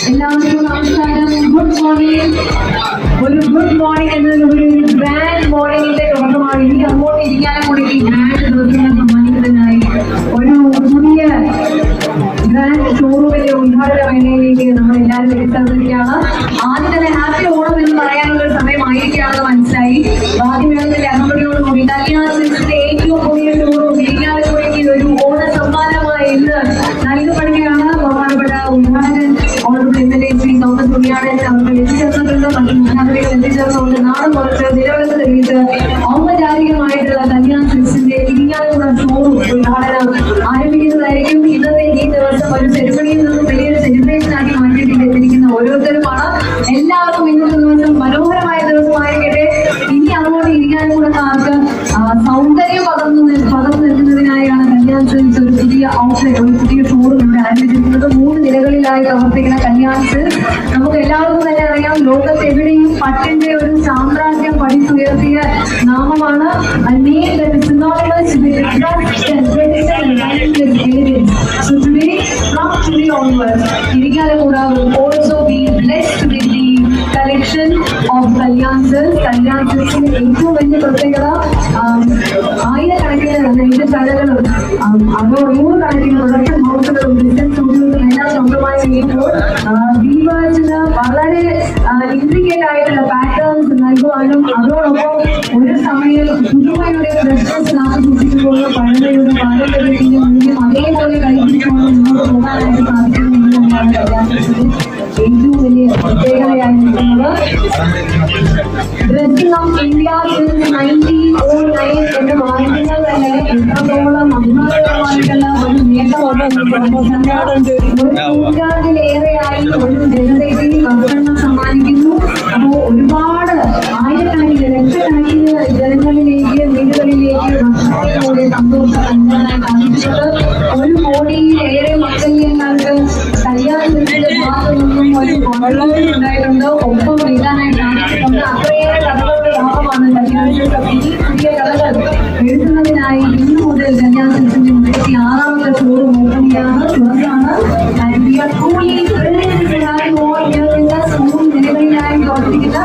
എല്ലാവർക്കും നമസ്കാരം. Good morning. ഒരു ഗുഡ് മോർണിംഗ് എന്നത് ഒരു ഗ്രാൻഡ് മോർണിംഗിന്റെ തുടക്കമാണ്. ഇനി അങ്ങോട്ട് ഇരിക്കാനും കൂടി ഈ ഗ്രാൻഡ് ദിവസങ്ങൾ സമ്മാനിക്കുന്നതിനായി ഒരു പുതിയ ഗ്രാൻഡ് ഷോറൂമിന്റെ ഉദ്ഘാടന വേളയിലേക്ക് നമ്മൾ എല്ലാവരും എത്തിച്ചേർന്നിരിക്കുകയാണ്. ആദ്യം തന്നെ ഹാപ്പി ഓണം എന്ന് പറയാനുള്ള ഒരു സമയമായിരിക്കുകയാണെന്ന് മനസ്സിലായി. ഭാഗ്യമേളത്തിന്റെ അകമ്പടിയോടുകൂടി കല്യാണത്തിന്റെ ഏറ്റവും പുതിയ ഷോറൂം എല്ലാവർക്കും ഒരു ഓണ സമ്മാനമായി ഇന്ന് നൽകപ്പെടുകയാണ്. ബഹുമാനപ്പെട്ട ഉദ്ഘാടകൻ ഓണറുടെ MLA ശ്രീ തോമസ് കുഞ്ഞാടൻ അവർക്ക് എത്തിച്ചേർന്നിട്ടുണ്ട്. മറ്റു മുഖ്യമന്ത്രികൾ എത്തിച്ചേർന്നുകൊണ്ട് നാളെ കുറച്ച് നിരവധി തെളിയിച്ച് ഔപചാരികമായിട്ടുള്ള കല്യാൺ സിൽക്സിന്റെ ഇരിങ്ങാലക്കുട ഷോറൂം ഉദ്ഘാടനം ആരംഭിക്കുന്നതായിരിക്കും. ഇന്നത്തെ ഈ ദിവസം ഒരു സെലിബ്രിറ്റിയിൽ നിന്നും വലിയൊരു സെലിബ്രേഷൻ ആക്കി മാറ്റിയിട്ടിരിക്കുന്ന ഓരോരുത്തരുമാണ്. എല്ലാവർക്കും ഇന്നത്തെ ദിവസം മനോഹരമായ ദിവസമായിരിക്കട്ടെ. ഇനി അങ്ങോട്ട് ഇരിങ്ങാലക്കുടക്കാർക്ക് സൗന്ദര്യം പകർന്നു നിൽക്കുന്നതിനായാണ് കല്യാൺ സിൽക്സ് ഒരു പുതിയ ഔട്ട്ലെറ്റ്, ഒരു പുതിയ ഷോറൂം ഇവിടെ ആരംഭിച്ചിരിക്കുന്നത്. 3 നിലകളിലായി പ്രവർത്തിക്കുന്ന കല്യാൺ സിൽക്സ് നമുക്ക് എല്ലാവർക്കും തന്നെ അറിയാം, ലോകത്ത് എവിടെയും പട്ടിന്റെ ഒരു സാമ്രാജ്യം പടിത്തുയർത്തിയ നാമമാണ്. Irinjalakuda will also be blessed with the collection of Kalyan Silks. Kalyan Silksന്റെ ഏറ്റവും വലിയ പ്രത്യേകത ആയിരക്കണക്കിന് നെയ്ത്തുശാലകളും നൂറുകണക്കിന് പ്രൊഡക്ഷൻ ഹൗസുകളും ബിസിനസ് സ്റ്റുഡിയോസും എല്ലാം സ്വന്തമായി ചെയ്യുമ്പോൾ വീവേഴ്സിന് വളരെ ഇൻട്രിക്കേറ്റ് ആയിട്ടുള്ള പാറ്റേൺസ് നൽകുവാനും അതോടൊപ്പം ഒരു സമയം പുതുമയുടെ ഫ്രഷ്നസ് നാം സൂക്ഷിക്കുമ്പോൾ പഴമയുടെ പാരമ്പര്യത്തിന്റെ മൂല്യം അതേപോലെ കൈപിടിച്ച് മുന്നോട്ട് പോകാനായിട്ട് സാധിക്കുന്നു എന്നതാണ് ഏറ്റവും വലിയ പ്രത്യേകതയായി നിൽക്കുന്നത്. ഡ്രസ്സിംഗ് ഓഫ് ഇന്ത്യ 1909 എന്ന വാക്യങ്ങൾ തന്നെ എത്രത്തോളം അഭിമാനകരമായിട്ടുള്ള ഒരു നേട്ടമുള്ളതിലേറെയായി ഒരു ജനതയ്ക്ക് വസ്ത്രങ്ങൾ സമ്മാനിക്കുന്നു. അപ്പോൾ ഒരുപാട് ആയിരക്കണക്കിന് ലക്ഷക്കണക്കിന് ജനങ്ങളിലേക്ക് വീടുകളിലേക്ക് വസ്ത്രങ്ങളിലൂടെ സന്തോഷം നൽകാനായി സാധിച്ചിട്ടുണ്ട്. 1 കോടിയിലേറെ മക്കളിലേക്ക് കല്യാണത്തിന്റെ ഭാഗത്തു നിന്നും ഒരു കൊള്ളവും ഉണ്ടായിട്ടുണ്ട്. ഒപ്പം എഴുതാനായി സാധിച്ചിട്ടുണ്ട്. അത്രയേറെ കഥകളുടെ ലാഭമാണ് കല്യാണത്തിൽ. ഈ പുതിയ കഥകൾ എഴുതുന്നതിനായി ഇന്നു മുതൽ കല്യാണത്തിന്റെ 36ാമത്തെ ഫ്ലോർ ഓപ്പണിയാണ്, തുറന്നാണ്. സ്കൂൾ നിലകളിലായി പ്രവർത്തിക്കുന്ന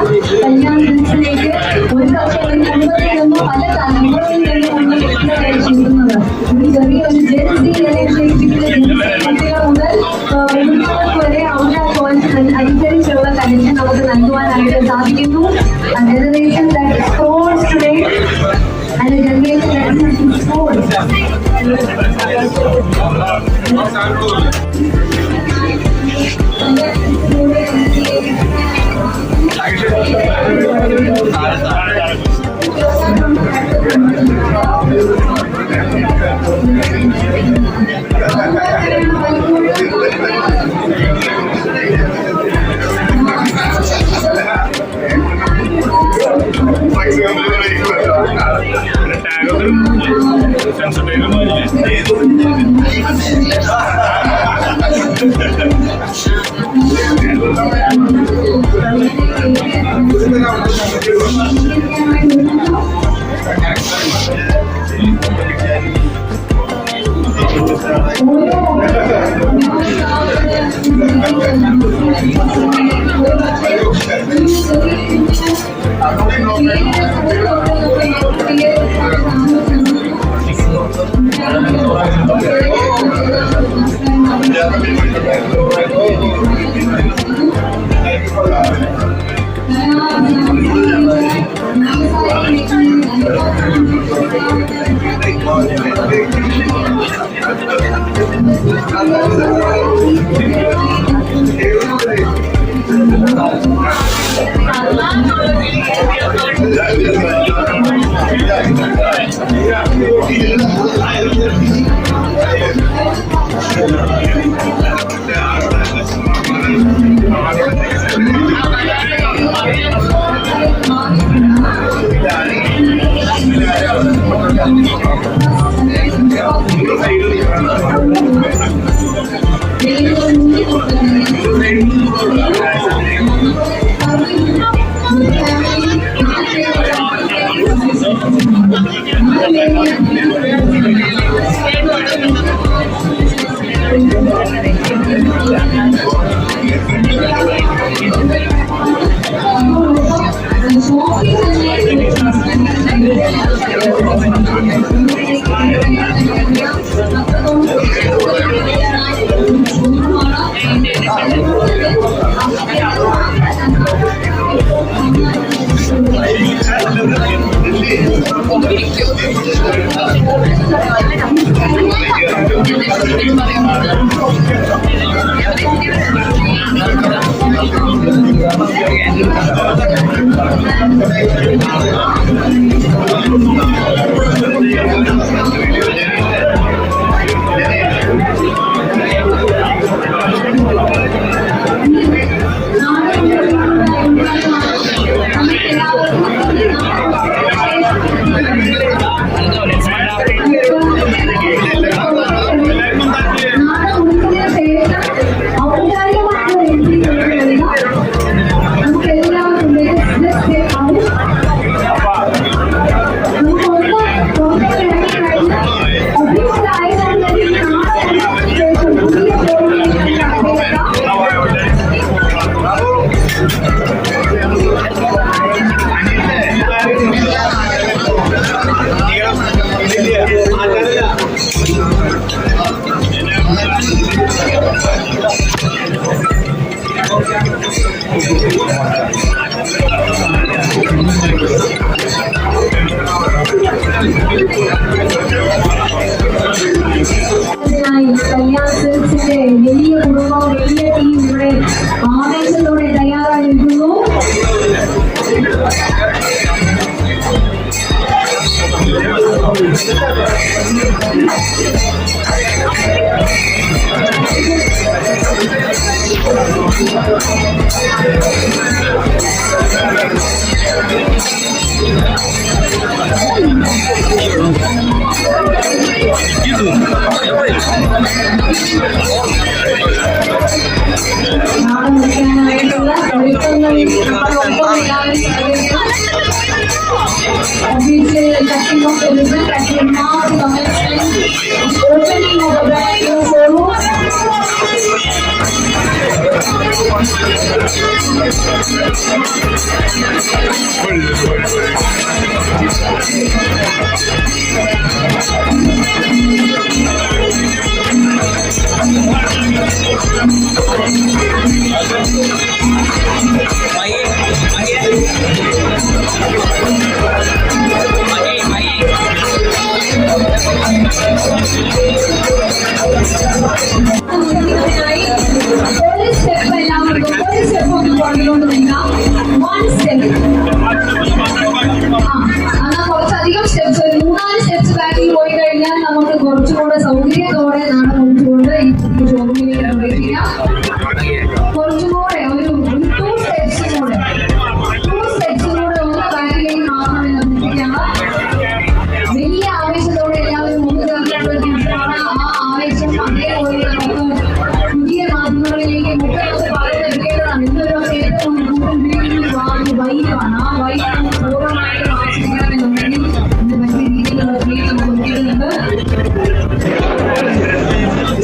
കല്യാണത്തിലേക്ക് ഒരു കുടുംബത്തിൽ നിന്നും പല തലമുറയിൽ നിന്നുമാണ് വ്യക്തികളെ ചെയ്യുന്നത്. ഒരു ചെറിയൊരു കുട്ടികൾ മുതൽ വരെ അവരുടെ അനുസരിച്ചുള്ള കലക്ഷൻ നമുക്ക് നൽകുവാനായിട്ട് സാധിക്കുന്നു. Generation that explores today and a generation that explores. തുടങ്ങുന്നതിനായി കല്യാൺ സിൽക്സിന്റെ വലിയ കുടുംബം, വലിയ ടീം ഇവിടെ ആവേശത്തോടെ തയ്യാറായി നിൽക്കുന്നു. നാളെ മുറിക്കാനായിട്ടുള്ള ഒരുക്കങ്ങളിൽ obviously touching of the ribbon that will now be commencing the opening of a brand new showroom. കുറച്ചധികം സ്റ്റെപ്സ്, 3-4 സ്റ്റെപ്സ് ബാക്കിൽ പോയി കഴിഞ്ഞാൽ നമുക്ക് കുറച്ചുകൂടെ സൗകര്യത്തോടെ നാളെ മുറിച്ചുകൊണ്ട് ഈ ഷോറൂമിലേക്ക് പ്രവേശിക്കാം. കുറച്ചുകൂടെ ഒരു 2 സ്റ്റെപ്സും കൂടെ ഒന്ന് ബാക്കിലേക്ക് മാറണമെന്ന് അഭ്യർത്ഥിക്കാം. വലിയ ആവേശത്തോടെ എല്ലാവരും മുമ്പ് ചേർക്കേണ്ട ഒരു ദിവസമാണ്. ആ ആവേശം അതേപോലെ നമുക്ക് പുതിയ മാധ്യമങ്ങളിലേക്ക് മുഖത്ത് പകർന്നെടുക്കേണ്ടതാണ്. ഇന്നൊരു ഏറ്റവും കൂടുതൽ വൈകാണ്. ആ വൈകാണ് പൂർണ്ണമായിട്ടും ആസ്വദിക്കണമെന്നുണ്ടെങ്കിൽ ഇന്ന് വലിയ രീതിയിലുള്ള നമുക്ക്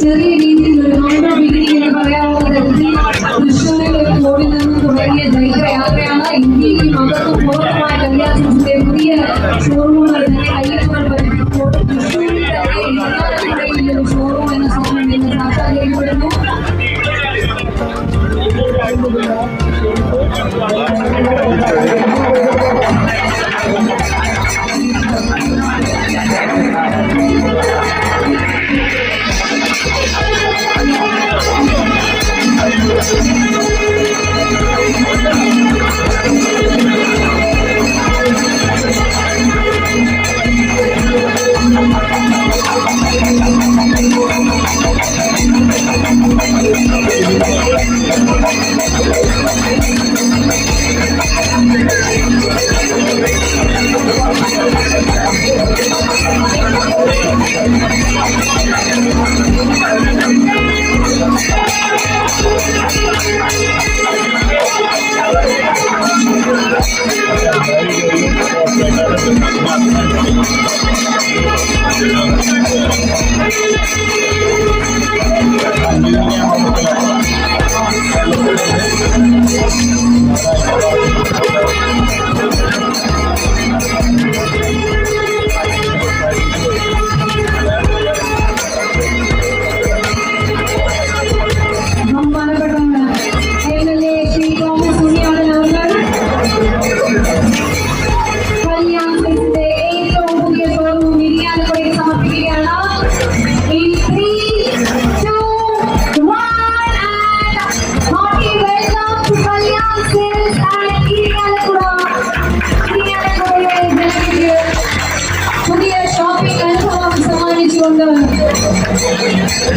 ചെറിയ രീതിയിൽ ഒരു നോമ്പ് ബിഗിനിങ് എന്ന് പറയാവുന്ന തരത്തിൽ തൃശ്ശൂരിൽ ഒരു കോടിൽ നിന്നും തുടങ്ങിയ ദൈവയാത്രയാണ്. ഇന്ത്യയും അകത്തും പൂർണ്ണമായ കല്യാൺ സിൽക്സിന്റെ പുതിയ ഷോറൂമുകൾ തന്നെ കയ്യെത്തുകൾ പതിപ്പിക്കുമ്പോൾ തൃശ്ശൂരിൽ തന്നെ ഇരിക്കാനുള്ള ഒരു ഷോറൂം എന്ന സ്വപ്നം ഇന്ന് സാക്ഷാത്കരിക്കപ്പെടുന്നു.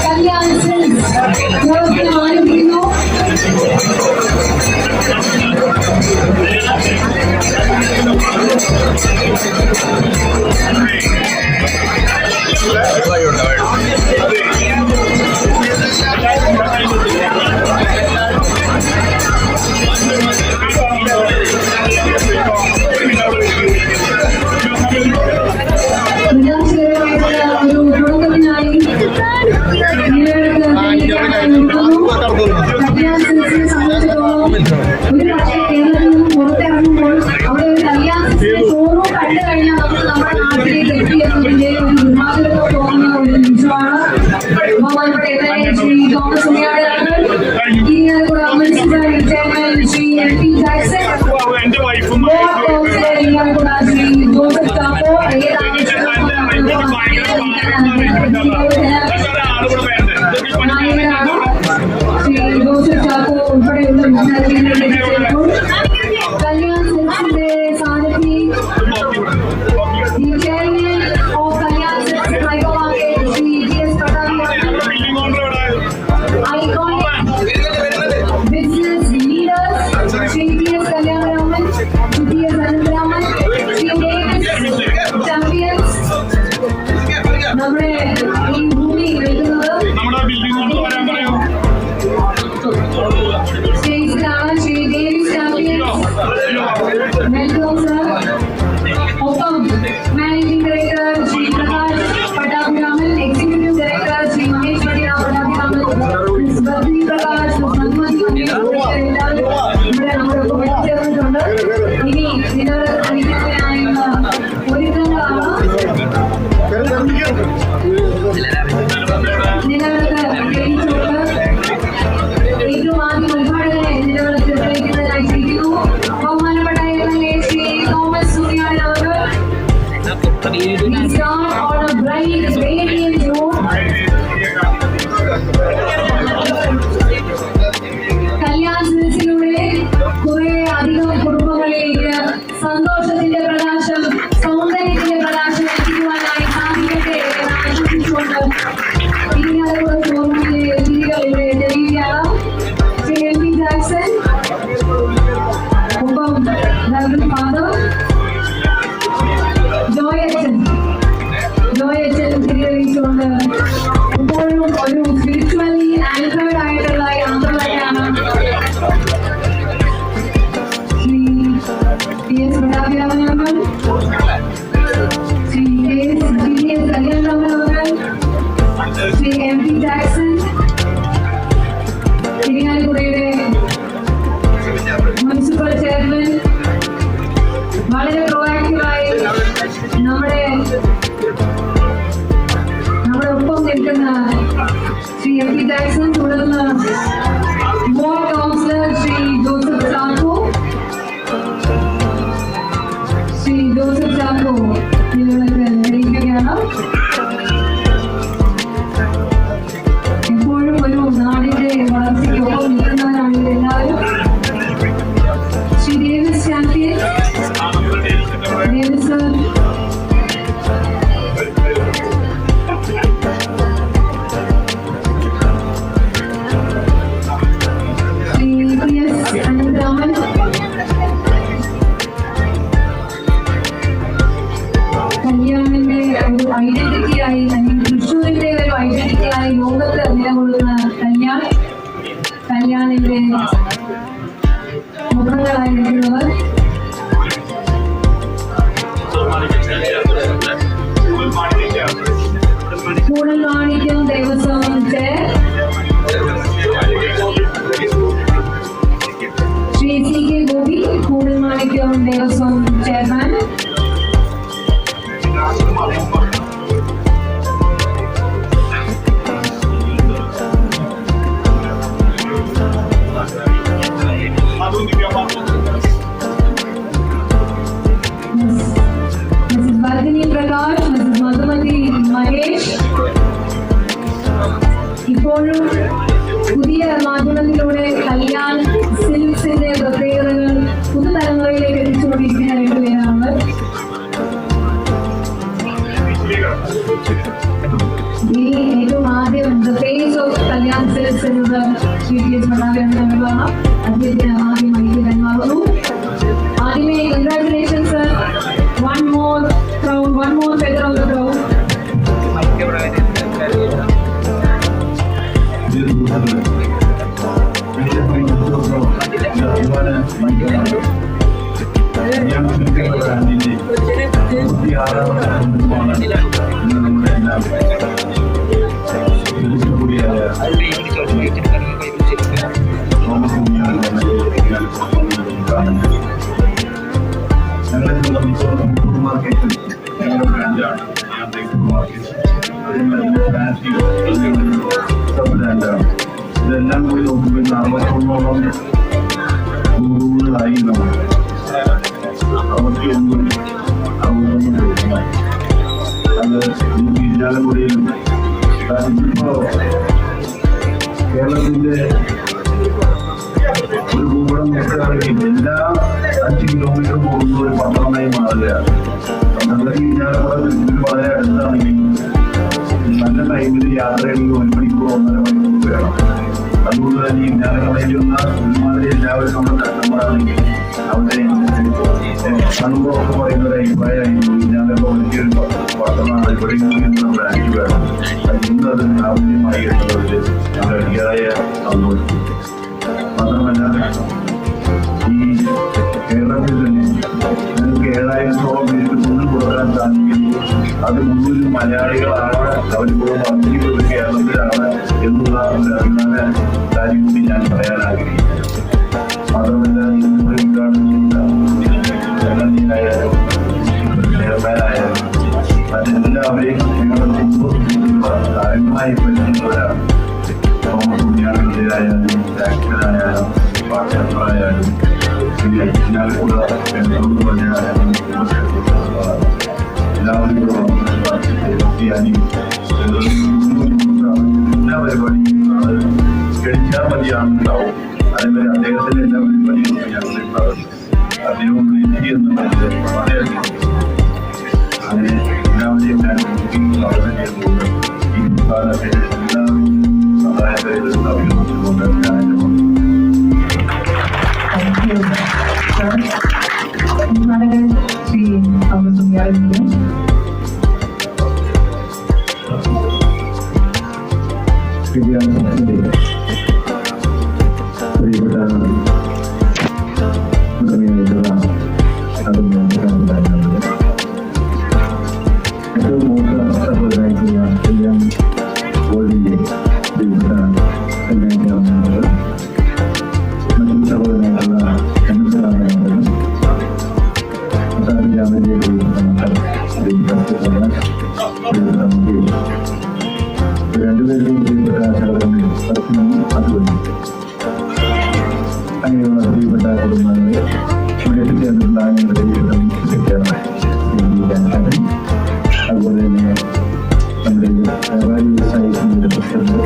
കല്യാൺ സിൽക്സ് പ്രവർത്തനം ആരംഭിക്കുന്നു. ഭാഗ്യരാമൻ അവർ, ശ്രീ GS കല്യാണരാമൻ അവർ, ശ്രീ MP ജാക്സൺ, ഇരിങ്ങാലക്കുടയുടെ മുനിസിപ്പൽ ചെയർമാൻ, വളരെ പ്രോആക്റ്റീവായി നമ്മുടെ ഒപ്പം നിൽക്കുന്ന ശ്രീ MP ജാക്സൺ, തുടർന്ന് ward councillor Shri Joseph Chacko, നിങ്ങൾക്ക് അറിയിക്കുകയാണ്. എപ്പോഴും ഒരു നാടിന്റെ വളർച്ചയ്ക്കൊപ്പം നിൽക്കുന്നവരാണ് ഇവരെല്ലാവരും. Shri Davis Champion, Davis sir, Shri PS Anantharaman, കല്യാണിന്റെ ഒരു ഐഡന്റിറ്റിയായി അല്ലെങ്കിൽ തൃശ്ശൂരിന്റെ ഒരു ഐഡന്റിറ്റിയായി ലോകത്ത് നിലകൊള്ളുന്ന കല്യാണിന്റെ മുഖങ്ങളായി നിൽക്കുന്നവർ, Koodalmanikyam Devaswom chair Shri CK Gopi, Koodalmanikyam Devaswom chairman, Mrs. Vardhini Prakash, Mrs. Madhumati Mahesh. ഇപ്പോഴും പുതിയ മാധ്യമത്തിലൂടെ കല്യാൺ സിൽക്സിന്റെ പ്രത്യേകതകൾ പുതുതലമുറയിലേക്ക് എത്തിച്ചുകൊണ്ടിരിക്കുന്ന രണ്ടുപേരാണ്. ഇനി ഏറ്റവും ആദ്യം the face of Kalyan silks എന്നത് ശ്രീ PS മണ്ണാകരനാണ്. അദ്ദേഹത്തിന് ആദ്യം മൈക്ക് കൈമാറുന്നു. ആദ്യമേ congratulations sir, one more feather on the crown. ഇതെല്ലാം കൂടി നോക്കുമ്പോൾ 61ഓളം ഗുരുകളായി നമ്മൾ 61 അത് ഇരിഞ്ഞാലക്കുടയിലും ഇപ്പോ കേരളത്തിന്റെ ഒരു ഭൂപടം നോക്കുകയാണെങ്കിൽ എല്ലാ 5 കിലോമീറ്റർ പോകുന്ന ഒരു പട്ടണമായി മാറുകയാണ്. നമ്മുടെ ഇരിഞ്ഞാലക്കുട വളരെ അടുത്താണെങ്കിൽ നല്ല ടൈമിൽ യാത്ര ചെയ്യണമെങ്കിൽ 1 മണിക്കൂർ 1.5 മണിക്കൂർ വേണം. അതുകൊണ്ട് തന്നെ ഇരിഞ്ഞാലക്കുടയിൽ വന്ന ഒരുമാതിരി എല്ലാവരും നമ്മുടെ കസ്റ്റമറാണെങ്കിൽ അവിടെ അനുഭവമൊക്കെ പറയുന്ന ഒരു അഭിപ്രായമായിരുന്നു. ഇരിഞ്ഞാലക്കുട വലിയൊരു പട്ടണമാണ്, ഇവിടെ നമ്മുടെ ബ്രാഞ്ച് വേണം. ഇന്ന് അത് ആവശ്യമായി എന്നുള്ളതിൽ ഞങ്ങൾ അതിയായ സന്തോഷിച്ചു. മാത്രമല്ല ഈ കേരളത്തിൽ തന്നെ നിങ്ങൾക്ക് 7000-ഓളം പേർക്ക് തൊഴിൽ കൊടുക്കാൻ സാധിക്കും. അത് മുഴുവൻ മലയാളികളാണ്, അവരിപ്പോൾ വർദ്ധിക്കുന്നത് കേരളത്തിലാണ് എന്നുള്ള ഒരു അഭിമാന കാര്യം കൂടി ഞാൻ പറയാൻ ആഗ്രഹിക്കുന്നു. മാത്രമല്ല ഇന്നിപ്പോൾ ഉദ്ഘാടനം ചെയ്തായാലും ചെയർമാനായാലും മറ്റെല്ലാവരെയും ഞങ്ങളുടെ കാര്യമായി പറ്റുന്നവരാണ്. തോമസ് ഉണ്ണിയാണെങ്കിലായാലും ജാക്സനായാലും പാർട്ടറായാലും ഇരിഞ്ഞാലക്കുട പറഞ്ഞാലും എല്ലാവരും എല്ലാ പരിപാടിയും കഴിച്ചാൽ മതിയാണുണ്ടാവും. അതേപോലെ അദ്ദേഹത്തിന്റെ എല്ലാ പരിപാടിയും ഞങ്ങളുണ്ടാവും. അദ്ദേഹം എന്നുള്ളത് വളരെയധികം അങ്ങനെ എല്ലാവരെയും ഞാൻ സ്വാഗതം ചെയ്തുകൊണ്ട് ഈ കാലത്തെ എല്ലാവരും സഹായകരും അഭിനന്ദിച്ചുകൊണ്ട് ഞാൻ ശ്രീ തോമസ് ഉണ്ണിയാളൻ പ്രിയപ്പെട്ട ഏവരുടെയും പ്രിയപ്പെട്ട സഹോദരങ്ങളെ അതുകൊണ്ട് അങ്ങനെയുള്ള പ്രിയപ്പെട്ട കുടുംബങ്ങളെ ഇവിടെ എത്തിച്ചേർന്നിട്ടുള്ള ഞങ്ങളുടെ അതുപോലെ തന്നെ നമ്മുടെ വ്യാപാരി വ്യവസായ സമിതിയുടെ പ്രസിഡന്റ്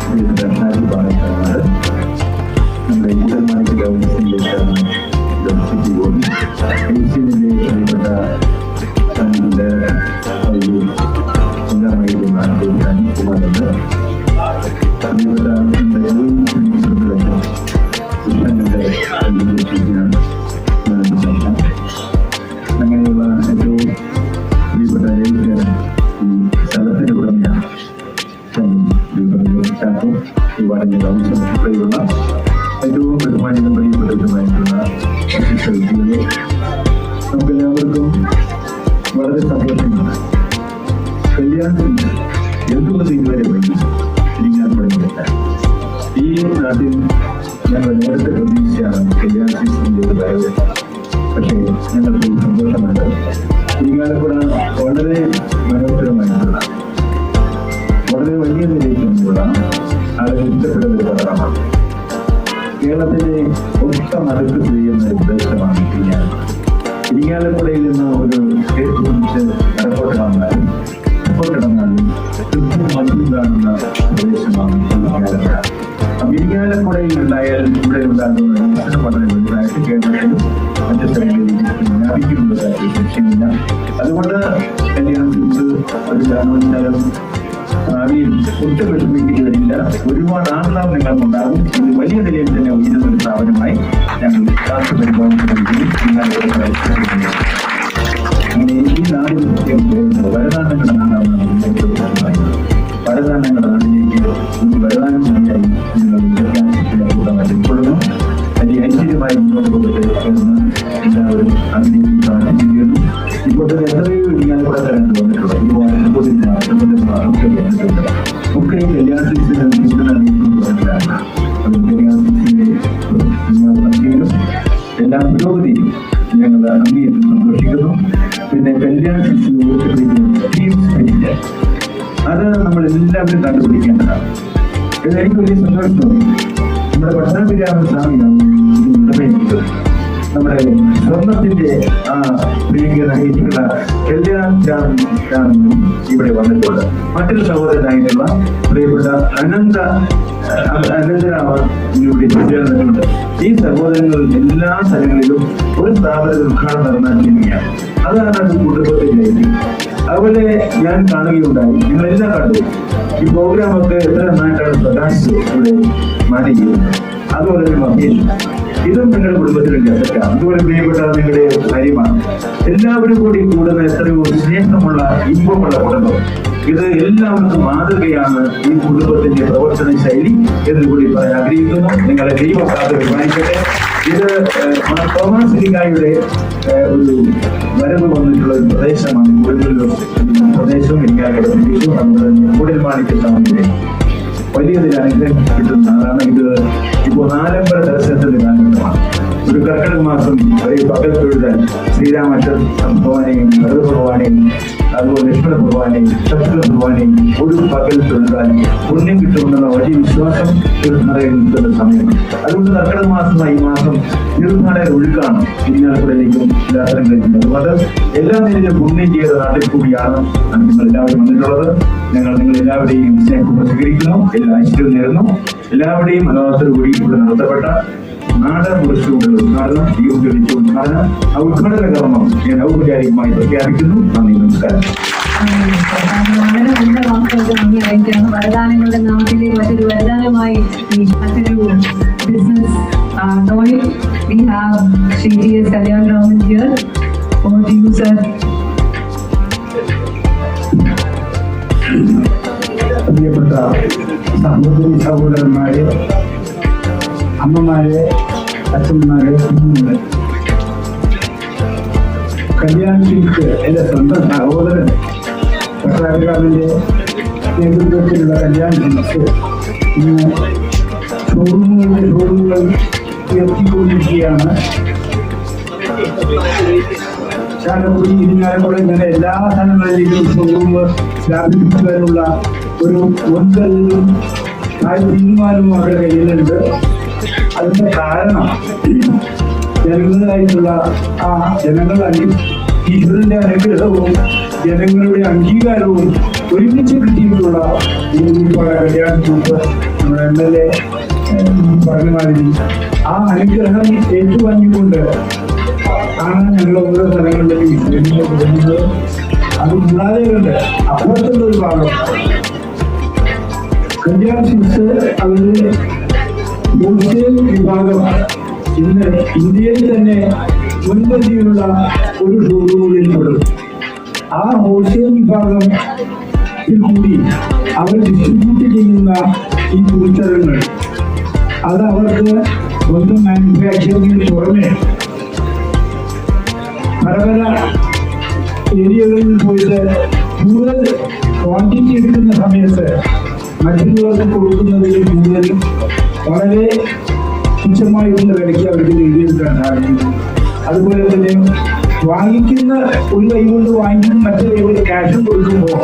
പ്രിയപ്പെട്ട ഷാജി പാണക്കാട്, നമ്മുടെ കൂടൽമാണിക്ക് ഗവൺമെന്റിന്റെ ചെയർമാൻ സിറ്റി ഗോപി, എൽസിന്റെ പ്രിയപ്പെട്ട ഉണ്ടായിരുന്ന അനിൽകുമാറുണ്ട്, പ്രിയപ്പെട്ട അങ്ങനെയുള്ള ഏറ്റവും പ്രിയപ്പെട്ട ഈ സ്ഥലത്തിന്റെ ഉടമയാണ് ഒരുപാട് ഉൾപ്പെടെയുള്ള ഏറ്റവും ബഹുമാനിതം പ്രിയപ്പെട്ടതുമായിട്ടുള്ള വ്യക്തികളെ നമുക്കെല്ലാവർക്കും വളരെ സന്തോഷമാണ്. കല്യാണത്തിൽ എന്തുകൊണ്ട് ഇതുവരെ വൈകി ഇരിക്കാൻ തുടങ്ങിയില്ല. ഈ നാട്ടിൽ ഞങ്ങൾ നേരത്തെ പ്രതീക്ഷയാണ് കല്യാണ സീസണിന്റെ ഒരു വരവ്. പക്ഷേ ഞങ്ങൾക്ക് സന്തോഷമുണ്ട്. ഇരിങ്ങാലക്കുട വളരെ മനോഹരമായിട്ടുള്ള വളരെ വലിയ നിലയിലുള്ള ആളുകൾ ഇഷ്ടപ്പെടുന്ന ഒരു പത്രമാണ്. കേരളത്തിലെ ഒത്ത നടുക്ക് ചെയ്യുന്ന ഒരു പ്രദേശമാണ് ഇരിങ്ങാലക്കുടയിൽ നിന്ന് ഒരു കേസ് കുറിച്ച് എയർപോർട്ട് വന്നാലും എയർപോർട്ട് ഇടന്നാലും കൃത്യം മദ്യം കാണുന്ന പ്രദേശമാണ് ഇരിങ്ങാലക്കുട. ഇരിങ്ങാലക്കുടയിൽ ഉണ്ടായാൽ ഇവിടെ ഉണ്ടാകുന്ന വികസനം വളരെ വലുതായിട്ട് കേരളത്തിലും മറ്റു സ്ഥലങ്ങളിലും വ്യാപിക്കുന്നതായിട്ട് ലക്ഷ്യമില്ല. അതുകൊണ്ട് കല്യാണത്തിൽ ഒരു കാരണവശാലും ഭാവിയിൽ ഒട്ടും വിഷമിക്കേണ്ടി വരില്ല. ഒരുപാട് ആഹ്ലാദങ്ങളുണ്ടാകും. ഇത് വലിയ നിലയിൽ തന്നെ ഉയരുന്ന ഒരു സ്ഥാപനമായി ഞങ്ങൾ കാത്തു പരിപാലിക്കുകയും അങ്ങനെ ഈ നാടിൽ വരദാനങ്ങളുടെ നാടാണ്. വരദാനങ്ങളുടെ നാടിലേക്ക് ഒരു വരദാനം കൂടിയായി ഞങ്ങൾ ഉൾക്കൊള്ളുന്നു. വലിയ ഐശ്വര്യമായി മുന്നോട്ട് പോകട്ടെ എന്ന് എല്ലാവരും ആഗ്രഹിക്കുന്നു. ഇപ്പോൾ തന്നെ എത്രയോ ഇരിങ്ങാലക്കുട തരങ്ങൾ വന്നിട്ടുള്ളത് ഒക്കെ ഈ കല്യാണ സീസണിൽ എല്ലാ പുരോഗതിയും ഞങ്ങൾ അംഗീകരിച്ച് സന്തോഷിക്കുന്നു. പിന്നെ കല്യാണ സീസണിൽ അത് നമ്മൾ എല്ലാവരും കണ്ടുപിടിക്കേണ്ടതാണ്. ഇത് എനിക്ക് വലിയ സന്തോഷം തോന്നി. നമ്മുടെ പട്ടാഭിരാമ സ്വാമിയാണ് നമ്മുടെ സ്വർണത്തിന്റെ ആ പ്രിയങ്കരായിട്ടുള്ള കല്യാണം ഇവിടെ വന്നിട്ടുണ്ട്. മറ്റൊരു സഹോദരനായിട്ടുള്ള പ്രിയപ്പെട്ട അനന്തരാമൻ ഇവിടെ ചേർന്നിട്ടുണ്ട്. ഈ സഹോദരങ്ങൾ എല്ലാ സ്ഥലങ്ങളിലും ഒരു സ്ഥാപനത്തിൽ ഉദ്ഘാടനം നടന്നാൽ ചെയ്യുകയാണ്. അതാണ് അത് കുടുംബത്തിലേക്ക്. അതുപോലെ ഞാൻ കാണുകയുണ്ടായി, നിങ്ങളെല്ലാം കണ്ടു ഈ പ്രോഗ്രാമൊക്കെ എത്ര നന്നായിട്ടാണ് പ്രകാശ് ഇവിടെ മാനേജ് ചെയ്യുന്നത്. അതുപോലെ തന്നെ മഹേഷ്, ഇതും നിങ്ങളുടെ കുടുംബത്തിലേക്ക് എത്തിക്കാം. അതുപോലെ പ്രിയപ്പെട്ട നിങ്ങളുടെ കാര്യമാണ്. എല്ലാവരും കൂടി കൂടുന്ന എത്രയോ സ്നേഹമുള്ള ഇമ്പമുള്ള കുടുംബം. ഇത് എല്ലാവർക്കും മാതൃകയാണ് ഈ കുടുംബത്തിന്റെ പ്രവർത്തന ശൈലി എന്ന് കൂടി പറയാൻ ആഗ്രഹിക്കുന്നു. നിങ്ങളെ ദൈവക്കാതെ ബഹുമാനിക്കട്ടെ. ഇത് തോമസ് ലിഗായുടെ ഒരു വരവ് വന്നിട്ടുള്ള ഒരു പ്രദേശമാണ്. കൂടുതലും പ്രദേശവും ഇരിങ്ങാലക്കുട കൂടൽമാണിക്ക് സാമൂഹ്യ വലിയൊരു അനുഗ്രഹം കിട്ടുന്ന ആളാണ്. ഇത് ഇപ്പോൾ 4 ദർശനത്തിന്റെ കാലഘട്ടമാണ്. ഒരു കർക്കിടക മാസം ഒരു പകൽ തൊഴുതാൻ ശ്രീരാമചന്ദ്ര ഭഗവാനെയും ഭരത ഭഗവാനെയും അതുപോലെ ലക്ഷ്മണ ഭഗവാനെയും ശത്രു ഭഗവാനെയും ഒരു പകൽ തൊഴുതാൻ പുണ്യം കിട്ടുമെന്നുള്ള വലിയ വിശ്വാസം തീർത്ഥാടകർ നിൽക്കുന്ന സമയമാണ്. അതുകൊണ്ട് കർക്കിടക മാസമായി ഈ മാസം തീർത്ഥാടകർ ഒഴുക്കാണ് ഇരിങ്ങാലക്കുടയിലേക്കും യാത്ര കഴിക്കുന്നത്. അതുകൊണ്ട് എല്ലാ നിലയിലും പുണ്യം ചെയ്ത നാട്ടിൽ കൂടിയാണ് നിങ്ങൾ എല്ലാവരും വന്നിട്ടുള്ളത്. ഞങ്ങൾ നിങ്ങൾ എല്ലാവരെയും സ്നേഹം സ്വീകരിക്കുന്നു. എല്ലാ ഐശ്വര്യവും നേരുന്നു. എല്ലാവരുടെയും മനോഹരത്തോടുകൂടി ഇവിടെ നടത്തപ്പെട്ട നാടൻ മുറിച്ചുകൊണ്ടുള്ള ഉദ്ഘാടനം, ഈ ഉദ്ഘാടിച്ച ഉദ്ഘാടനം, ആ ഉദ്ഘാടന കർമ്മം ഞാൻ ഔപചാരികമായി പ്രഖ്യാപിക്കുന്നു. നന്ദി, നമസ്കാരം. വളരെ നല്ല വാക്കുകൾക്ക് നന്ദി അറിയിക്കുകയാണ്. വരദാനങ്ങളുടെ നാട്ടിലെ മറ്റൊരു വരദാനമായി മറ്റൊരു business നോയിൽ we have Shri T.S. Kalyanaraman here. Over to you, sir. പ്രിയപ്പെട്ട സഹോദരി സഹോദരന്മാരെ, അമ്മമാരെ, അച്ഛന്മാരെ, കുഞ്ഞുങ്ങളെ, കല്യാണത്തിലേക്ക് എൻ്റെ സ്വന്തം സഹോദരൻ പട്ടാഭിരാമന്റെ നേതൃത്വത്തിലുള്ള കല്യാണത്തിലേക്ക് ഇന്ന് ഷോറൂമുകൾ ഉയർത്തിക്കൊണ്ടിരിക്കുകയാണ്. ചാലക്കുടി, ഇരിങ്ങാലക്കുട ഇങ്ങനെ എല്ലാ സ്ഥലങ്ങളിലേക്കും ഷോറൂം സ്ഥാപിക്കുന്നതിനുള്ള ഒരു മുൻകരുതലും ആ തീരുമാനവും അവരുടെ കയ്യിലുണ്ട്. അതിന്റെ കാരണം ജനങ്ങളായിട്ടുള്ള ജനങ്ങൾ ഈശ്വരന്റെ അനുഗ്രഹവും ജനങ്ങളുടെ അംഗീകാരവും ഒരുമിച്ച് കിട്ടിയിട്ടുള്ള ഈ കല്യാൺ ഗ്രൂപ്പ് നമ്മുടെ MLA പറഞ്ഞ മാതിരി ആ അനുഗ്രഹം ഏറ്റുവാങ്ങിക്കൊണ്ട് ആണ് ഞങ്ങൾ ഓരോ സ്ഥലങ്ങളിലേക്ക് വരുന്നത്. അത് കൂടാതെ കൊണ്ട് അപ്പുറത്തുള്ള ഒരു ഭാഗം കല്യാൺ സിൽക്സ് അവരുടെ ഹോൾസെയിൽ വിഭാഗം ഇന്ന് ഇന്ത്യയിൽ തന്നെ മുൻപന്തിയിലുള്ള ഒരു ഷോറൂമിൽ പെടും. ആ ഹോൾസെയിൽ വിഭാഗം കൂടി അവർ ഡിസ്ട്രിബ്യൂട്ട് ചെയ്യുന്ന ഈ തുണിത്തരങ്ങൾ അത് അവർക്ക് സ്വന്തം മാനുഫാക്ചറിംഗിന് പുറമെ പല പല ഏരിയകളിൽ പോയിട്ട് കൂടുതൽ ക്വാണ്ടിറ്റി എടുക്കുന്ന സമയത്ത് മറ്റുള്ളവർക്ക് കൊടുക്കുന്നതിൽ കൂടുതൽ വളരെ തുച്ഛമായിട്ടുള്ള വിലയ്ക്ക് അവർക്ക് നേടിയെടുക്കാൻ സാധിക്കുന്നു. അതുപോലെ തന്നെ വാങ്ങിക്കുന്ന ഒരു കൈ കൊണ്ട് വാങ്ങിക്കുന്ന മറ്റു കൈ കൊണ്ട് ക്യാഷും കൊടുക്കുമ്പോൾ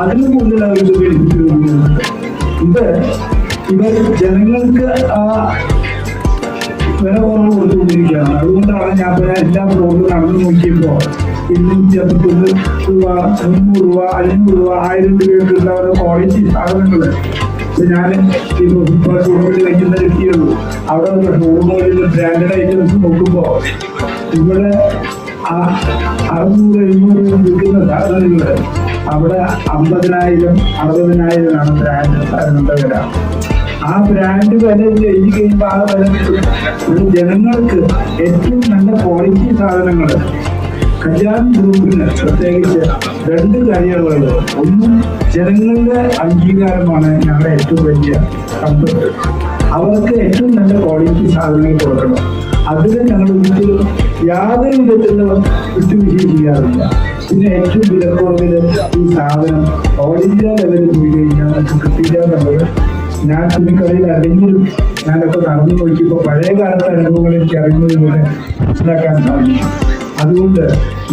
അതിന് കൂടുതൽ അവർക്ക് ബെനിഫിറ്റ് കൊടുക്കുന്നുണ്ട്. ഇവർ ജനങ്ങൾക്ക് ആ വില കുറവ് കൊടുത്തുകൊണ്ടിരിക്കുകയാണ്. അതുകൊണ്ടാണ് ഞാൻ എല്ലാ പ്രോഗ്രാം നടന്നു നോക്കിയപ്പോൾ 251 രൂപ, 300 രൂപ, 500 രൂപ, 1000 രൂപയൊക്കെയുള്ള ഓരോ ക്വാളിറ്റി സാധനങ്ങൾ ഞാൻ ഇപ്പോൾ ഷോറൂമിൽ വയ്ക്കുന്ന കിട്ടിയുള്ളൂ. അവിടെ ഷോറൂമുകളിൽ ബ്രാൻഡഡ് ഐറ്റംസ് നോക്കുമ്പോൾ ഇവിടെ 600-700 വിൽക്കുന്ന സാധനങ്ങൾ അവിടെ 50,000-60,000 ആണ് ബ്രാൻഡ് സാധനങ്ങളുടെ വില. ആ ബ്രാൻഡ് വില എഴുതി കഴിയുമ്പോൾ ആ വില കിട്ടും. ജനങ്ങൾക്ക് ഏറ്റവും നല്ല ക്വാളിറ്റി സാധനങ്ങൾ കല്യാൺ ഗ്രൂപ്പിന് പ്രത്യേകിച്ച് 2 കാര്യങ്ങളുള്ളത്. ഒന്നും ജനങ്ങളുടെ അംഗീകാരമാണ് ഞങ്ങളുടെ ഏറ്റവും വലിയ സമ്പത്ത്. അവർക്ക് ഏറ്റവും നല്ല ക്വാളിറ്റി സാധനങ്ങൾ കൊടുക്കണം. അതിൽ ഞങ്ങൾ ഒരിക്കലും യാതൊരു വിധത്തിലും വിട്ടുവീഴ്ച ചെയ്യാറില്ല. പിന്നെ ഏറ്റവും വിലക്കുറവിൽ ഈ സാധനം ഓൾ ഇന്ത്യ ലെവലിൽ പോയി കഴിഞ്ഞാൽ നമുക്ക് കിട്ടില്ല എന്നുള്ളത് ഞാൻ തുണിക്കടയിൽ അല്ലെങ്കിലും ഞാനൊക്കെ നടന്നു നോക്കിയപ്പോൾ പഴയ കാലത്തെ അനുഭവങ്ങൾ എനിക്ക് അറിയുന്നതിലൂടെ മനസ്സിലാക്കാൻ സാധിക്കും. അതുകൊണ്ട്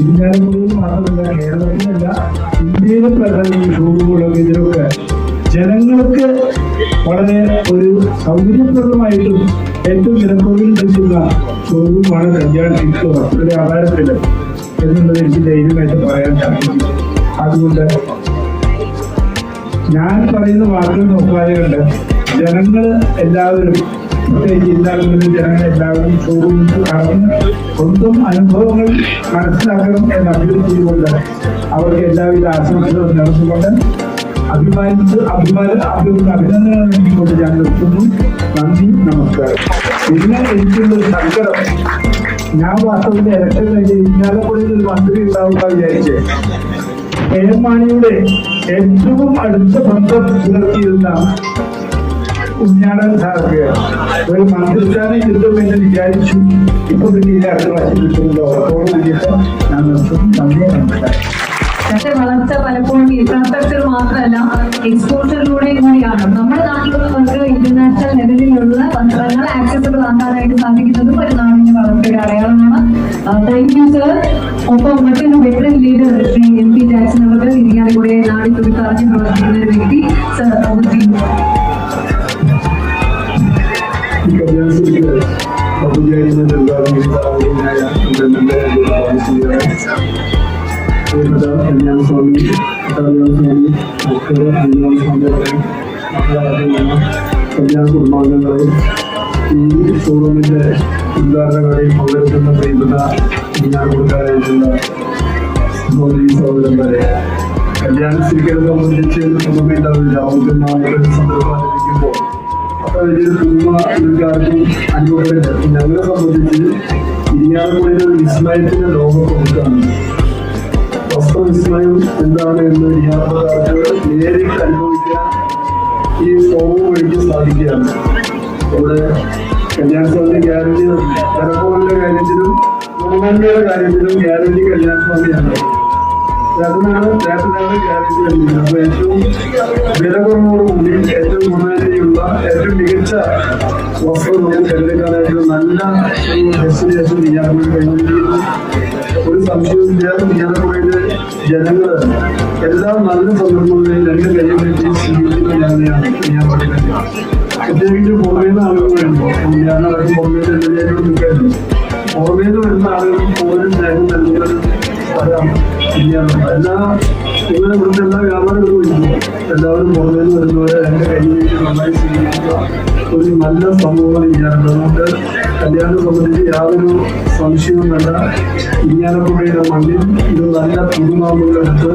ഇന്ത്യയിൽ മാത്രമല്ല, കേരളത്തിലല്ല, ഇന്ത്യയിലെ പ്രധാന ഷോറൂമുകളും ഇതിലൊക്കെ ജനങ്ങൾക്ക് വളരെ ഒരു സൗകര്യപ്രദമായിട്ടും ഏറ്റവും വിലക്കുറവിൽ ലഭിക്കുന്ന ഷോറൂമാണ് കല്യാൺ സിൽക്സ് വസ്ത്ര വ്യാപാരത്തിൽ എന്നുള്ളത് എനിക്ക് ധൈര്യമായിട്ട് പറയാൻ സാധിക്കും. അതുകൊണ്ട് ഞാൻ പറയുന്ന വാക്കുകൾ നോക്കാതെ കണ്ട് ജനങ്ങൾ എല്ലാവരും, പ്രത്യേകിച്ച് ജില്ലാകളിലെ ജനങ്ങൾ എല്ലാവരും ഷോറൂമിൽ കടന്ന് സ്വന്തം അനുഭവങ്ങൾ മനസ്സിലാക്കണം എന്ന് അഭ്യർത്ഥിച്ചുകൊണ്ട് അവർക്ക് എല്ലാവിധ ആശംസകളും നേർന്നുകൊണ്ട് അഭിനന്ദനങ്ങൾ നൽകിക്കൊണ്ട് ഞാൻ നിർത്തുന്നു. നന്ദി, നമസ്കാരം. പിന്നെ എനിക്കുള്ളൊരു സങ്കടം, ഞാൻ വാസ്തവത്തിന്റെ ഇലക്ഷൻ കഴിഞ്ഞ് ഇരിഞ്ഞാലക്കുടയിൽ ഒരു മന്ത്രി ഉണ്ടാവുക വിചാരിച്ച് KM മാണിയുടെ ഏറ്റവും അടുത്ത ബന്ധം പുലർത്തിയിരുന്ന ഉണ്ണിയാടൻ സാർക്ക് ഒരു മന്ത്രിസ്ഥാനം കിട്ടുമെന്ന് വിചാരിച്ചു. ഇപ്പൊ പിന്നെ അടുത്ത പ്രാവശ്യം കിട്ടുമല്ലോ. ഉറപ്പോട് കൂടിയിട്ട് ഞാൻ നിർത്തും. നന്ദി, നമസ്കാരം. വളർച്ച പലപ്പോഴും ഇൻഫ്രാസ്ട്രക്ചർ മാത്രമല്ല, എക്സ്പോഷറിലൂടെയും കൂടിയാണ്. നമ്മുടെ നാട്ടിലുള്ളവർക്ക് ഇന്റർനാഷണൽ ലെവലിലുള്ള വസ്ത്രങ്ങൾ ആക്സസിബിൾ ആക്കാനായിട്ട് സാധിക്കുന്നതും ഒരു നാടിന്റെ വളർച്ചയുടെ അടയാളമാണ്. Thank you sir. ഒപ്പം മറ്റൊരു veteran leader Shri MP Jackson അവർ ഇരിങ്ങാലക്കുടയെ നാടിൽ തുടിത്തറിഞ്ഞ് പ്രവർത്തിക്കുന്ന ഒരു വ്യക്തി. സർ, കല്യാൺ സ്വാമി കല്യാൺ കുടുംബാംഗങ്ങളെ, ഈ ഷോറൂമിന്റെ ഉദ്ഘാടനങ്ങളിൽ പങ്കെടുക്കുന്ന പ്രിയപ്പെട്ട കല്യാണക്കാരായിട്ടുള്ള സഹോദരന്മാരെ, കല്യാൺ സിൽക്കിനെ സംബന്ധിച്ച് നമുക്കുണ്ടാവില്ല. ഒരു സന്ദർഭം ആചരിക്കുമ്പോൾ അത്ര വലിയൊരു പുതുമ ഇവർക്കാർക്കും അനുഭവമില്ല. ഞങ്ങളെ സംബന്ധിച്ച് ഇരിങ്ങാലക്കുടയിലെ ഒരു വിസ്മയത്തിന്റെ ലോകം കൊടുക്കുകയാണ്. വസ്ത്രവിസ്മയം എന്താണ് എന്ന് ഇരിങ്ങാലക്കുടക്കാർക്ക് നേരിട്ട് അനുഭവിക്കാൻ ഈ ഷോറൂം വഴിക്ക് സാധിക്കുകയാണ്. ഇവിടെ കല്യാൺ സ്വാമി ഗ്യാരണ്ടി, തലക്കോറിന്റെ കാര്യത്തിലും ഗുണമേന്മയുടെ കാര്യത്തിലും ഗ്യാരണ്ടി കല്യാൺ സ്വാമിയാണ്. അതിനാണ് ഗ്യാരണ്ടി നൽകുന്നത്. അപ്പൊ ഏറ്റവും വില കുറവോടുകൂടി ഏറ്റവും ഗുണമേന്മയുള്ള ഏറ്റവും മികച്ച വസ്ത്രം നമുക്ക് തിരഞ്ഞെടുക്കാനായിട്ട് നല്ല ഡെസ്റ്റിനേഷൻ ഇരിങ്ങാലക്കുടയിൽ കഴിഞ്ഞിരിക്കുന്നു. ഒരു സംശയവും ഇല്ലാതെ ഇരിങ്ങാലക്കുടയിൽ ജനങ്ങള് എല്ലാ നല്ല സന്ദർഭങ്ങളിലും രണ്ട് കൈയും വെച്ച് സ്വീകരിക്കുന്നതാണ് ഞാൻ പറയുന്നത്. പ്രത്യേകിച്ച് പുറമേന്ന് ആളുകൾ വരുമ്പോൾ ഞാനടക്കം പുറമേന്ന് എല്ലാവരും നിൽക്കായിരുന്നു. പുറമേന്ന് വരുന്ന ആളുകൾക്ക് കൂടുതലും സ്നേഹം നൽകുന്നത് അതാണ് ചെയ്യാറുണ്ട്. നിങ്ങളെ ഇവിടുത്തെ എല്ലാ വ്യാപാരികളും വരുന്നു, എല്ലാവരും പുറമേന്ന് വരുന്നവരെ എൻ്റെ കയ്യിൽ വെച്ച് നന്നായി സ്വീകരിക്കുക ഒരു നല്ല സമൂഹം ചെയ്യാറുണ്ട്. അതുകൊണ്ട് കല്യാണം സംബന്ധിച്ച് യാതൊരു സംശയവും വേണ്ട. ഇരിങ്ങാലക്കുടയുടെ മണ്ണിൽ ഇത് നല്ല പുതുമാമ്പുകളെടുത്ത്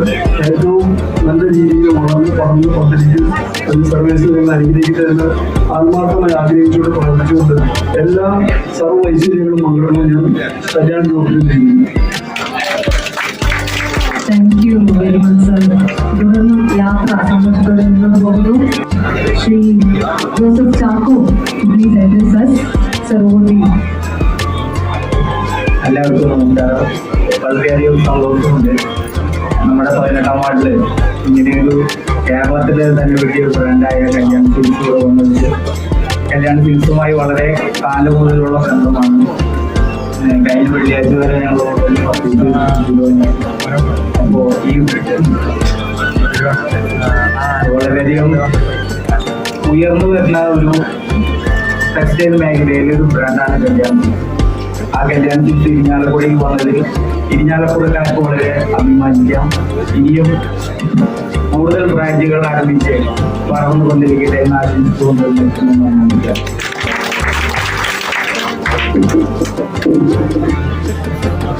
ഏറ്റവും നല്ല രീതിയിൽ വളർന്ന് പടർന്ന് പന്തലിക്കും ഒരു സർവീസ് നിങ്ങൾ അനുഗ്രഹിക്കട്ടെന്ന് ആത്മാർത്ഥമായി ആഗ്രഹിച്ചുകൊണ്ട് പ്രവർത്തിച്ചുകൊണ്ട് എല്ലാ സർവ്വ ഐശ്വര്യങ്ങളും മംഗളങ്ങളും ഞാൻ കല്യാണ ഗ്രൂപ്പിൽ ചെയ്യുന്നു. Thank you very much sir. തുടർന്നും യാത്ര സന്തോഷത്തോടെ മുന്നോട്ട് പോകുന്നു. Shri Joseph Chacko please address us. Sir, over to you. എല്ലാവർക്കും നമസ്കാരം. വളരെയധികം സന്തോഷമുണ്ട് നമ്മുടെ 18ാം വാർഡില് ഇങ്ങനെയൊരു കേരളത്തിലെ തന്നെ വലിയൊരു ബ്രാൻഡായ കല്യാൺ സിൽക്സ് വന്നത്. കല്യാൺ സിൽക്സുമായി വളരെ കാലം മുതലുള്ള ബന്ധമാണ്. കഴിഞ്ഞ വെള്ളിയാഴ്ച വരെ ഞങ്ങൾ അപ്പോൾ ഈ വളരെയധികം ഉയർന്നു വരുന്ന ഒരു ടെക്സ്റ്റൈൽ മേഖലയിലെ ഒരു ബ്രാൻഡാണ് കല്യാൺ സിൽക്സ്. ആ കല്യാൺ സിൽക്സ് ഇരിങ്ങാലക്കുടയിൽ വന്നതിൽ ഇരിങ്ങാലക്കുടക്കാർക്ക് വളരെ അഭിമാനിക്കാം. ഇനിയും കൂടുതൽ ബ്രാഞ്ചുകൾ ആരംഭിച്ച് വളർന്നു കൊണ്ടിരിക്കട്ടെ എന്ന് ആശംസിച്ചുകൊണ്ട് നിർത്തുന്നു.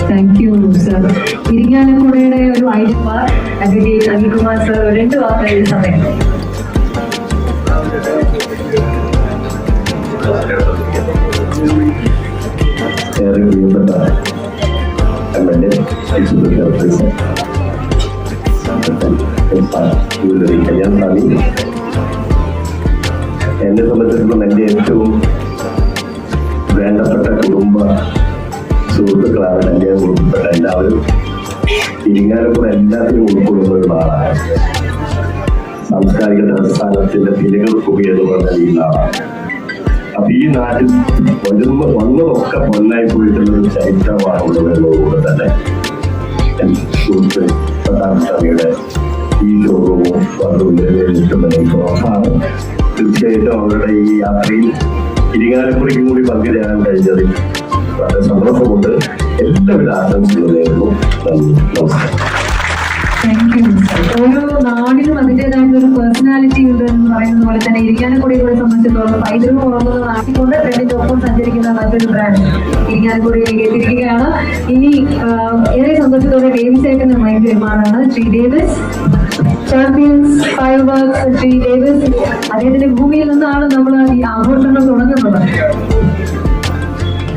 Thank you sir. ഇരിങ്ങാലക്കുടയുടെ ഒരു ഐഡന്റിഫയർ അഡ്വക്കേറ്റ് അനിൽകുമാർ സർ 2 വാക്കുകളുടെ സമയം. ഏറെ പ്രിയപ്പെട്ട MLA കല്യാൺ സ്വാമി, എന്നെ സംബന്ധിച്ചിടത്തോളം എൻ്റെ ഏറ്റവും വേണ്ടപ്പെട്ട കുടുംബ സുഹൃത്തുക്കളാണ് എൻ്റെ കുടുംബപ്പെട്ട എല്ലാവരും. ഇരിങ്ങാലക്കുട എല്ലാത്തിനും ഉൾക്കൊള്ളുന്ന ഒരു നാളാണ്. സാംസ്കാരിക തലസ്ഥാനത്തിന്റെ തിരകൾക്കുമി എന്ന് പറഞ്ഞ ഈ നാളാണ്. അപ്പൊ ഈ നാട്ടിൽ വന്നതൊക്കെ പൊന്നായി പോയിട്ടുള്ള ഒരു ചരിത്രമാണുള്ളത് എന്നതുകൊണ്ട് തന്നെ സുഹൃത്ത് പ്രധാനമന്ത്രിയുടെ ഈ ലോകവും വന്നുകൊണ്ടിരിക്കുന്നതാണ്. തീർച്ചയായിട്ടും അവരുടെ ഈ യാത്രയിൽ ഇരിങ്ങാലക്കുടയ്ക്കും കൂടി പങ്കുചേരാൻ കഴിഞ്ഞതിൽ വളരെ സന്തോഷമുണ്ട്. എല്ലാവിധ ആശംസകളും നേരുന്നു. നന്ദി, നമസ്കാരം. Thank you. ഓരോ നാടിനും അതിൻ്റെതായിട്ടുള്ള ഒരു പേഴ്സണാലിറ്റി ഉണ്ട് എന്ന് പറയുന്നത് പോലെ തന്നെ ഇരിങ്ങാലക്കുടയെ സംബന്ധിച്ചിടത്തോളം പൈതൃകം ഉറങ്ങുന്ന നാട്ടിക്കൊണ്ട് ട്രെൻഡിന്റെ ഒപ്പം സഞ്ചരിക്കുന്ന മറ്റൊരു ബ്രാൻഡ് ഇരിങ്ങാലക്കുടയിലേക്ക് എത്തിയിരിക്കുകയാണ്. ഇനി ഏറെ സന്തോഷത്തോടെ ഡേവിസ് ഏട്ടന്റെ മൈൻഡ് നിർമ്മാണമാണ്. ശ്രീ ഡേവിസ് ചാമ്പ്യൻസ് ഫയർ വർക്ക്സ്. ശ്രീ ഡേവിസ് അദ്ദേഹത്തിന്റെ ഭൂമിയിൽ നിന്നാണ് നമ്മൾ ഈ ആഘോഷങ്ങൾ തുടങ്ങുന്നത്.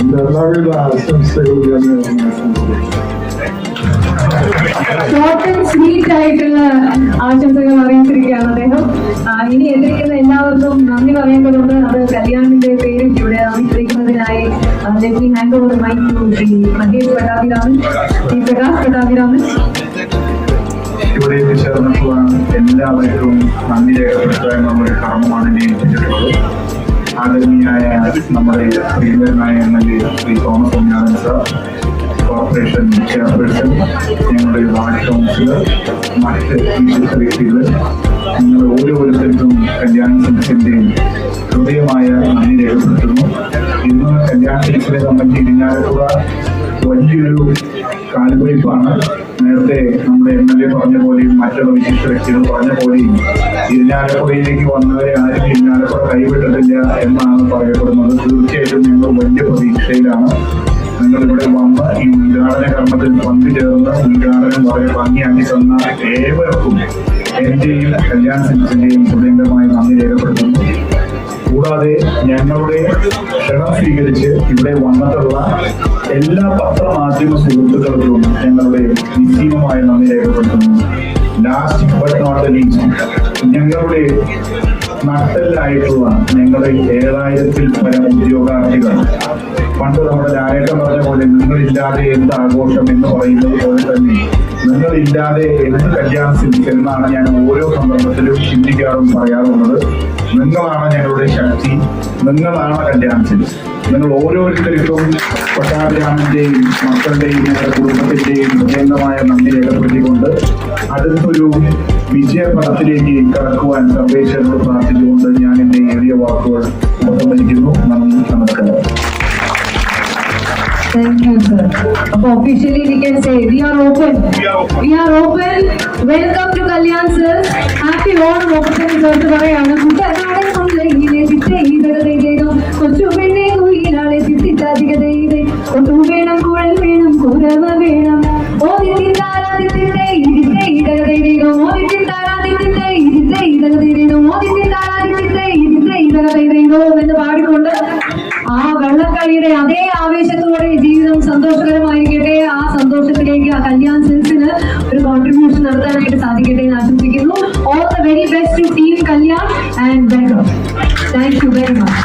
എല്ലാവിധ ആശംസകളും ഷോർട്ട് ആൻഡ് സ്വീറ്റ് ആയിട്ടുള്ള ആശംസകൾ അറിയിച്ചിരിക്കുകയാണ് അദ്ദേഹം. ഇനി എതിരിക്കുന്ന എല്ലാവർക്കും നന്ദി പറയേണ്ടതുണ്ട്. അത് കല്യാണിന്റെ പേരിൽ ഇവിടെ അറിയിച്ചിരിക്കുന്നതിനായി hand over mike to Shri Mahesh Pattabhiraman. Shri Prakash Pattabhiraman. ഇവിടെ എത്തിച്ചേർന്നിട്ടുള്ള എല്ലാവർക്കും നന്ദി രേഖപ്പെടുത്തുക എന്നുള്ള കർമ്മമാണ് എന്നെ ഏൽപ്പിച്ചിട്ടുള്ളത്. ആദരണീയായ നമ്മുടെ പ്രിയങ്കരനായ MLA Shri Thomas Unniyadan sir, corporation chairperson, ഞങ്ങളുടെ വാർഡ് കൗൺസിലർ, മറ്റ് വിശിഷ്ട വ്യക്തികൾ, നിങ്ങൾ ഓരോരുത്തർക്കും കല്യാൺ സിൽക്സിന്റെ ഹൃദയമായ നന്ദി രേഖപ്പെടുത്തുന്നു. ഇന്ന് കല്യാൺ സിൽക്സിനെ സംബന്ധിച്ച് ഇരിങ്ങാലക്കുട വലിയൊരു കാൽവയ്പാണ്. നേരത്തെ നമ്മുടെ MLA പറഞ്ഞ പോലെയും മറ്റുള്ള വിശിഷ്ട വ്യക്തികൾ പറഞ്ഞ പോലെയും ഇരിങ്ങാലക്കുടയിലേക്ക് വന്നവരെ ആരും ഇരിങ്ങാലക്കുട കൈവിട്ടിട്ടില്ല എന്നാണ് പറയപ്പെടുന്നത്. തീർച്ചയായിട്ടും ഞങ്ങൾ വലിയ പ്രതീക്ഷയിലാണ്. നിങ്ങൾ ഇവിടെ വന്ന് ഈ ഉദ്ഘാടന കർമ്മത്തിൽ പങ്കുചേർന്ന് ഉദ്ഘാടനം വളരെ ഭംഗിയാക്കി തന്ന ഏവർക്കും എന്റെയും കല്യാൺ സിൽക്സിന്റെയും ഹൃദയംഗമായി നന്ദി രേഖപ്പെടുത്തുന്നു. കൂടാതെ ഞങ്ങളുടെ ക്ഷണം സ്വീകരിച്ച് ഇവിടെ വന്നിട്ടുള്ള എല്ലാ പത്രമാധ്യമ സുഹൃത്തുക്കൾക്കും ഞങ്ങളുടെ നിശ്ചയമായ നന്ദി രേഖപ്പെടുത്തുന്നു. Last but not the least, ഞങ്ങളുടെ നട്ടലായിട്ടുള്ള ഞങ്ങളുടെ 7000-ൽ പരം ഉദ്യോഗാർത്ഥികൾ. പണ്ട് നമ്മുടെ ലാലേട്ടൻ പറഞ്ഞ പോലെ നിങ്ങളില്ലാതെ എന്ത് ആഘോഷം എന്ന് പറയുന്നത് പോലെ തന്നെ നിങ്ങളില്ലാതെ എന്ത് കല്യാൺ സിൽക്സ് എന്നാണ് ഞാൻ ഓരോ സന്ദർഭത്തിലും ചിന്തിക്കാറും പറയാറുള്ളത്. നിങ്ങളാണ് ഞങ്ങളുടെ ശക്തി, നിങ്ങളാണ് കല്യാണത്തിൽ. നിങ്ങൾ ഓരോരുത്തർക്കും കൊട്ടാരരാമന്റെയും മക്കളുടെയും ഞങ്ങളുടെ കുടുംബത്തിന്റെയും ഹൃദയംഗമായ നന്ദി രേഖപ്പെടുത്തിക്കൊണ്ട് അടുത്തൊരു വിജയപഥത്തിലേക്ക് കടക്കുവാൻ സർവേശ്വരനോട് പ്രാർത്ഥിച്ചുകൊണ്ട് ഞാൻ എന്റെ ഏറിയ വാക്കുകൾ ഉപസംഹരിക്കുന്നു. നന്ദി, നമസ്കാരം. Thank you, sir. So officially we can say we are open. We are open. Welcome to Kalyan sir. Happy Onam open sir to parayana. Kuttanaade sonnaiyile sitte idagadeedo. Kochu penne kuilale sittitadigadeide. Kotu venam kural venam kurava venam. Odithindara dittinde iditte idagadeedo. Odithindara dittinde iditte idagadeedo. Odithindara dittinde iditte idagadeedo എന്ന് പാടിക്കൊണ്ട് ആ വെള്ളക്കളിയുടെ അതേ ആവേശത്തോടെ ജീവിതം സന്തോഷകരമായിരിക്കട്ടെ. ആ സന്തോഷത്തിലേക്ക് ആ കല്യാൺ സിൽസിന് ഒരു contribution നടത്താനായിട്ട് സാധിക്കട്ടെ എന്ന് ആശംസിക്കുന്നു. All the very best to team Kalyan and welcome. Thank you very much.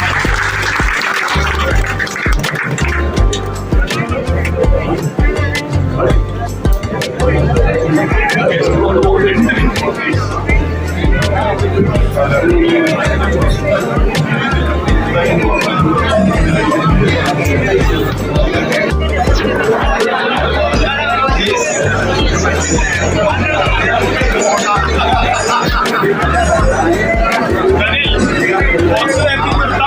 Daniel, what's the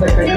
Second.